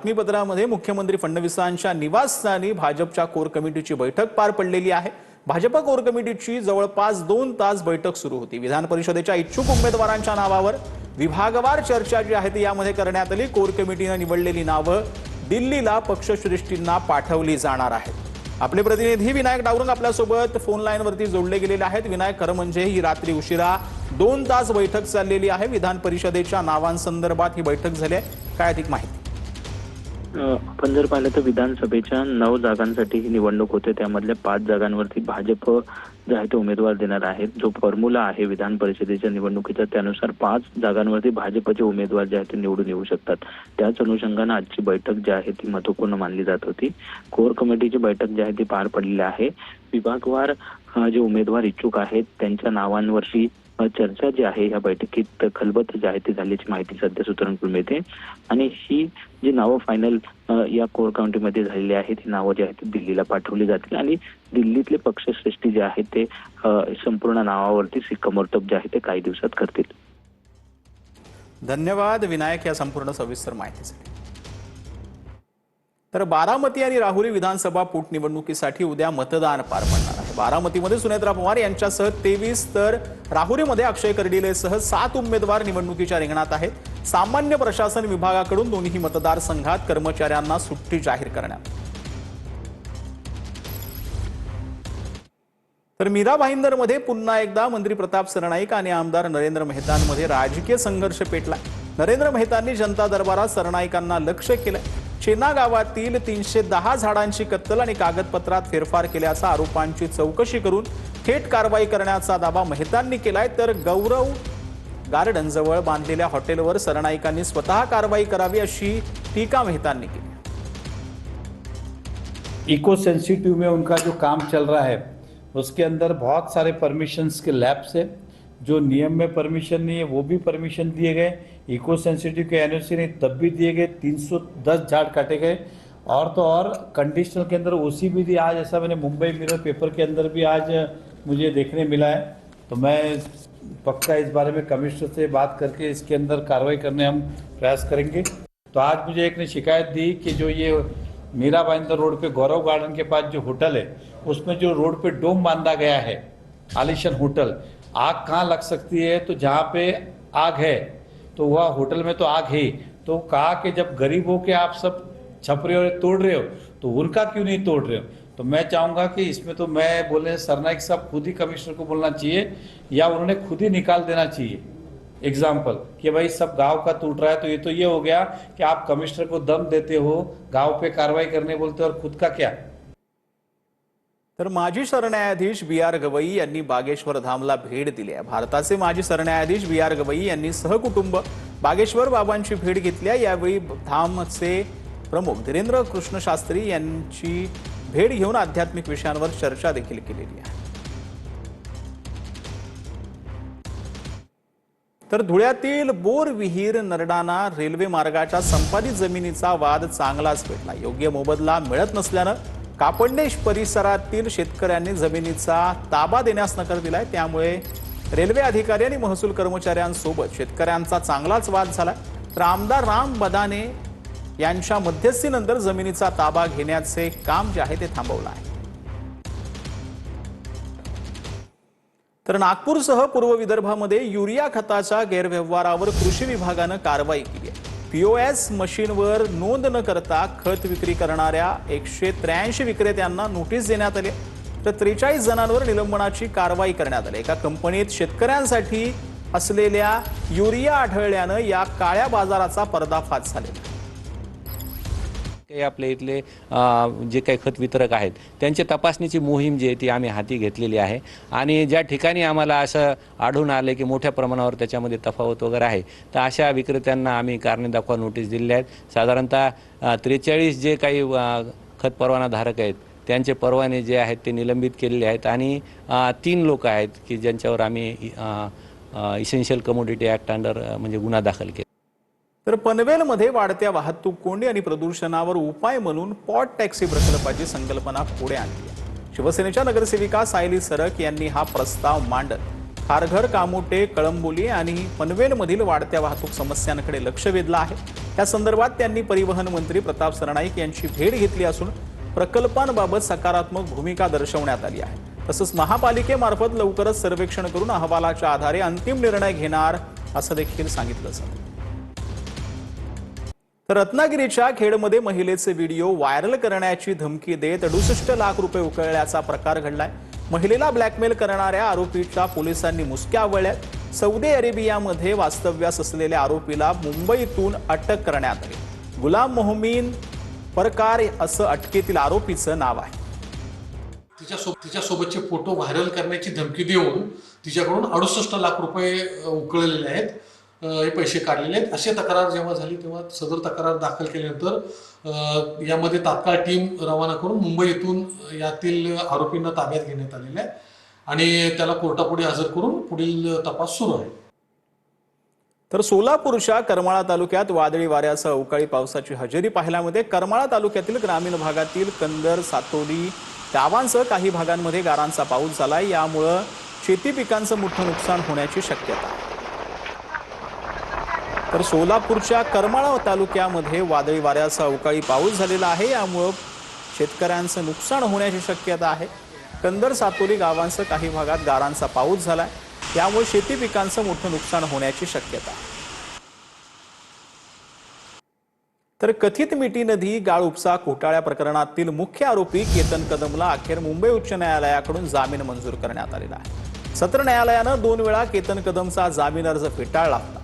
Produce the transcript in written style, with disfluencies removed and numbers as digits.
बातमीपत्रामध्ये मुख्यमंत्री फडणवीसांच्या निवासस्थानी भाजपच्या कोर कमिटीची बैठक पार पडलेली आहे। भाजप कोर कमिटीची जवळपास 2 तास बैठक सुरू होती। विधान परिषदेच्या इच्छुक उमेदवारांच्या नावावर विभागवार चर्चा जी आहे ती यामध्ये करण्यात आली। कोर कमिटीने निवडलेली नावे दिल्लीला पक्षश्रेष्ठींना पाठवली जाणार आहेत। आपले प्रतिनिधी विनायक डावरंग आपल्या सोबत फोन लाईन वरती जोडले गेलेले आहेत। विनायक, खरं म्हणजे ही रात्री उशिरा 2 तास बैठक चाललेली आहे। विधान परिषदेच्या नावांसंदर्भात ही बैठक झाली आहे, काय अधिक माहिती? आपण जर पाहिलं तर विधानसभेच्या 9 जागांसाठी ही निवडणूक होते। त्यामधल्या 5 जागांवरती भाजप जे आहे ते उमेदवार देणार आहेत। जो फॉर्म्युला आहे विधान परिषदेच्या निवडणुकीचा त्यानुसार 5 जागांवरती भाजपचे उमेदवार जे आहेत ते निवडून येऊ शकतात। त्याच अनुषंगाने आजची बैठक जी आहे ती महत्त्वपूर्ण मानली जात होती। कोर कमिटीची बैठक जी आहे ती पार पडलेली आहे। विभागवार जे उमेदवार इच्छुक आहेत त्यांच्या नावांवरती चर्चा जी आहे या बैठकीत खलबत जी आहे ती झाल्याची माहिती सध्या सूत्रांकडून मिळते। आणि ही जी नावं फायनल या कोर कमिटीमध्ये झालेली आहेत ती नावं जी आहेत दिल्लीला पाठवली जातील आणि दिल्लीतले पक्षश्रेष्ठी जे आहेत ते संपूर्ण नावावरती शिक्कामोर्तब जे आहे ते काही दिवसात करतील। धन्यवाद विनायक या संपूर्ण सविस्तर माहितीसाठी। तर बारामती आणि राहुरी विधानसभा पोटनिवडणुकीसाठी उद्या मतदान पार पडणार आहे। बारामतीमध्ये सुनेत्रा पवार यांच्यासह 23 तर राहुरीमध्ये अक्षय कर्डिलेसह 7 उमेदवार निवडणुकीच्या रिंगणात आहेत। सामान्य प्रशासन विभागाकडून दोन्ही मतदारसंघात कर्मचाऱ्यांना सुट्टी जाहीर करण्यात। तर मीरा भाईंदरमध्ये पुन्हा एकदा मंत्री प्रताप सरनाईक आणि आमदार नरेंद्र मेहतांमध्ये राजकीय संघर्ष पेटला। नरेंद्र मेहतांनी जनता दरबारात सरनाईकांना लक्ष्य केलं। चेना गावातील 310 झाडांची कत्तल आणि कागदपत्रात फेरफार केल्याचा आरोपांची चौकशी करून थेट कारवाई करण्याचा दावा मेहतांनी केलाय। तर गौरव गार्डन जवळ बांधलेल्या हॉटेलवर सरनाईकांनी स्वतः कारवाई करावी अशी टीका मेहतांनी केली। इको सेंसिटिव में उनका जो काम चल रहा है उसके अंदर बहुत सारे परमिशंस के लैप्स है। जो नियम में परमिशन नहीं है वो भी परमिशन दिए गए। इको सेंसिटिव के एनओसी नहीं तब भी दिए गए। 310 झाड़ काटे गए और तो और कंडीशनल के अंदर ओसी भी दिया। आज ऐसा मैंने मुंबई मिरर पेपर के अंदर भी आज मुझे देखने मिला है। तो मैं पक्का इस बारे में कमिश्नर से बात करके इसके अंदर कार्रवाई करने हम प्रयास करेंगे। तो आज मुझे एक ने शिकायत दी कि जो ये मीरा भाईंदर रोड पे गौरव गार्डन के पास जो होटल है उसमें जो रोड पे डोम बांधा गया है आलिशान होटल, आग कहाँ लग सकती है? तो जहाँ पे आग है तो वह होटल में तो आग है। तो कहा कि जब गरीबों के आप सब छप रहे हो तोड़ रहे हो तो उनका क्यों नहीं तोड़ रहे हो? तो मैं चाहूँगा कि इसमें तो मैं बोले सरनाईक साहब खुद ही कमिश्नर को बोलना चाहिए या उन्होंने खुद ही निकाल देना चाहिए एग्जाम्पल कि भाई सब गांव का टूट रहा है। तो ये हो गया कि आप कमिश्नर को दम देते हो, गांव पे कार्रवाई करने बोलते हो और खुद का क्या। तर माजी सरन्यायाधीश बी.आर. गवई यांनी बागेश्वर धामला भेट दिली आहे। भारताचे माजी सरन्यायाधीश बी.आर. गवई यांनी सहकुटुंब बागेश्वर बाबांची भेट घेतली आहे। यावेळी धामचे प्रमुख धीरेंद्र कृष्ण शास्त्री यांची भेट घेऊन आध्यात्मिक विषयांवर चर्चा देखील केलेली आहे। तर धुळ्यातील बोरविहीर नरडाणा रेल्वे मार्गाच्या संपादित जमिनीचा वाद चांगलाच पेटला। योग्य मोबदला मिळत नसल्याने कापडनेश परिसरातील शेतकऱ्यांनी जमिनीचा ताबा देण्यास नकार दिलाय। त्यामुळे रेल्वे अधिकारी आणि महसूल कर्मचाऱ्यांसोबत शेतकऱ्यांचा चांगलाच वाद झाला। तर आमदार राम बदाने यांच्या मध्यस्थीनंतर जमिनीचा ताबा घेण्याचे काम जे आहे ते थांबवलं आहे। तर नागपूरसह पूर्व विदर्भामध्ये युरिया खताच्या गैरव्यवहारावर कृषी विभागाने कारवाई केली आहे। पीओएस मशीनवर नोंद न करता खत विक्री करणाऱ्या 183 विक्रेत्यांना नोटीस देण्यात आली। तर 43 जणांवर निलंबनाची कारवाई करण्यात आली। एका कंपनीत शेतकऱ्यांसाठी असलेल्या युरिया आढळल्याने या काळ्या बाजाराचा पर्दाफाश झाला। आपल्या इथले जे काही खत वितरक आहेत त्यांची तपासणीची मोहीम जी आहे ती आम्ही हाती घेतलेली आहे। आणि ज्या ठिकाणी आम्हाला असं आढळून आले की मोठ्या प्रमाणावर त्याच्यामध्ये तफावत वगैरे आहे तर अशा विक्रेत्यांना आम्ही कारणे दाखवा नोटीस दिलेल्या आहेत। साधारणतः 43 जे काही खत परवाना धारक आहेत त्यांचे परवाने जे आहेत ते निलंबित केलेले आहेत आणि 3 लोक आहेत की ज्यांच्यावर आम्ही इसेन्शियल कमोडिटी ॲक्ट अंडर म्हणजे गुन्हा दाखल केला। तर पनवेलमध्ये वाढत्या वाहतूक कोंडी आणि प्रदूषणावर उपाय म्हणून पॉट टॅक्सी प्रकल्पाची संकल्पना पुढे आणली आहे। शिवसेनेच्या नगरसेविका सायली सरक यांनी हा प्रस्ताव मांडत खारघर, कामोटे, कळंबोली आणि पनवेलमधील वाढत्या वाहतूक समस्यांकडे लक्ष वेधलं आहे। या संदर्भात त्यांनी परिवहन मंत्री प्रताप सरनाईक यांची भेट घेतली असून प्रकल्पांबाबत सकारात्मक भूमिका दर्शवण्यात आली आहे. तसंच महापालिकेमार्फत लवकरच सर्वेक्षण करून अहवालाच्या आधारे अंतिम निर्णय घेणार असं देखील सांगितलं जातं. तर रत्नागिरीच्या खेडमध्ये महिलेचे व्हिडिओ व्हायरल करण्याची धमकी देत 68 लाख रुपये उकळल्याचा प्रकार घडलाय. महिलेला ब्लॅकमेल करणाऱ्या आरोपीच्या पोलिसांनी मुसक्या आवळल्यात. सौदी अरेबियामध्ये वास्तव्यास असलेल्या आरोपीला मुंबईतून अटक करण्यात आली. गुलाम मोहमीन परकार असं अटकेतील आरोपीचं नाव आहे. तिच्यासोबतचे फोटो व्हायरल करण्याची धमकी देऊन तिच्याकडून 68 लाख रुपये उकळलेले आहेत, हे पैसे काढलेले आहेत. अशी तक्रार जेव्हा झाली तेव्हा सदर तक्रार दाखल केल्यानंतर यामध्ये तात्काळ टीम रवाना करून मुंबई येथून यातील आरोपींना ताब्यात घेण्यात आलेलं आहे आणि त्याला कोर्टापुढे हजर करून पुढील तपास सुरू आहे. तर सोलापूरच्या करमाळा तालुक्यात वादळी वाऱ्यासह अवकाळी पावसाची हजेरी पाहिल्यामध्ये करमाळा तालुक्यातील ग्रामीण भागातील कंदर, सातोली गावांसह काही भागांमध्ये गारांचा पाऊस झालाय. यामुळे शेती पिकांचं मोठं नुकसान होण्याची शक्यता आहे. तर सोलापूरच्या करमाळा तालुक्यामध्ये वादळी वाऱ्यासह अवकाळी पाऊस झालेला आहे. यामुळे शेतकऱ्यांचं नुकसान होण्याची शक्यता आहे. कंदर, सातोली गावांसह काही भागात गारांचा पाऊस झालाय. त्यामुळे शेती पिकांचं मोठं नुकसान होण्याची शक्यता आहे. तर कथित मिठी नदी गाळ उपसा घोटाळ्या प्रकरणातील मुख्य आरोपी केतन कदमला अखेर मुंबई उच्च न्यायालयाकडून जामीन मंजूर करण्यात आलेला आहे. सत्र न्यायालयानं 2 वेळा केतन कदमचा जामीन अर्ज फेटाळला होता.